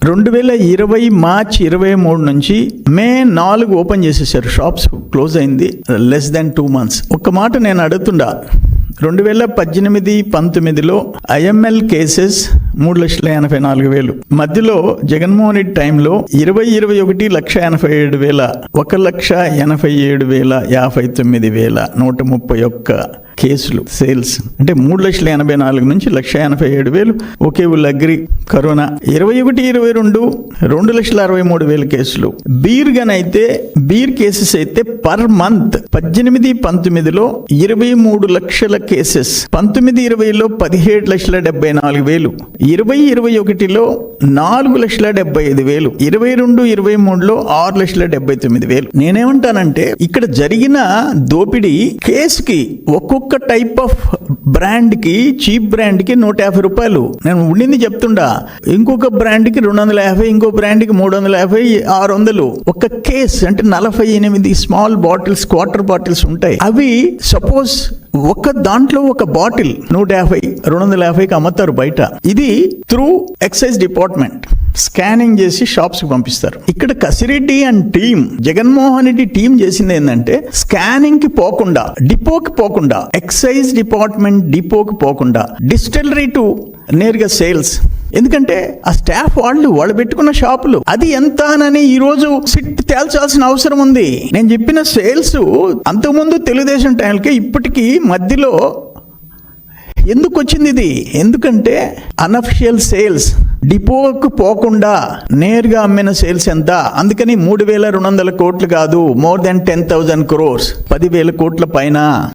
2020 March 23 నుంచి మే 4 open చేసేసారు. Shops close అయింది లెస్ దాన్ 2 months. ఒక్క మాట నేను అడుగుతుండా, 2018-19లో IML కేసెస్ 3,84,000. మధ్యలో జగన్మోహన్ రెడ్డి టైంలో 2021 1,87,000, 1,89,059 కేసులు సేల్స్. అంటే 3,84,000 నుంచి 1,87,000. ఓకే, వీళ్ళు అగ్రి. కరోనా 21-22 2,63,000 కేసులు. బీర్ కేసెస్ అయితే పర్ మంత్ 18-19లో 23 లక్షల కేసెస్, 19-20లో 17,74,000, 20-21లో 4,75,000, 22-23లో 6,79,000. నేనేమంటానంటే ఇక్కడ జరిగిన దోపిడీ కేసుకి ఒక్కొక్క టైప్ ఆఫ్ బ్రాండ్ కి, చీప్ బ్రాండ్ కి 150 రూపాయలు నేను ఉండింది చెప్తుండా. ఇంకొక బ్రాండ్ కి 250, ఇంకో బ్రాండ్ కి 350, 600. ఒక కేస్ అంటే 48 స్మాల్ బాటిల్స్, క్వార్టర్ బాటిల్స్ ఉంటాయి. అవి సపోజ్ ఒక దాంట్లో ఒక బాటిల్ 150, 250కి అమ్ముతారు బయట. ఇది త్రూ ఎక్సైజ్ డిపార్ట్మెంట్ స్కానింగ్ చేసి షాప్స్ కి పంపిస్తారు. ఇక్కడ Kasireddy and team, Jaganmohan Reddy team చేసింది ఏంటంటే స్కానింగ్ కి పోకుండా, డిపోకి పోకుండా, ఎక్సైజ్ డిపార్ట్మెంట్ డిపోకి పోకుండా డిస్టిలరీ టు నేరుగా సేల్స్. ఎందుకంటే ఆ స్టాఫ్ వాళ్ళు పెట్టుకున్న షాపులు అది ఎంత అని ఈ రోజు సిట్ తేల్చాల్సిన అవసరం ఉంది. నేను చెప్పిన సేల్స్ అంతకుముందు తెలుగుదేశం టైంకి ఇప్పటికీ మధ్యలో ఎందుకు వచ్చింది ఇది? ఎందుకంటే అనఫిషియల్ సేల్స్, డిపోకు పోకుండా నేరుగా అమ్మిన సేల్స్ ఎంత? అందుకని 3,200 కోట్లు కాదు, మోర్ దెన్ 10,000 crores, 10,000 కోట్ల పైన.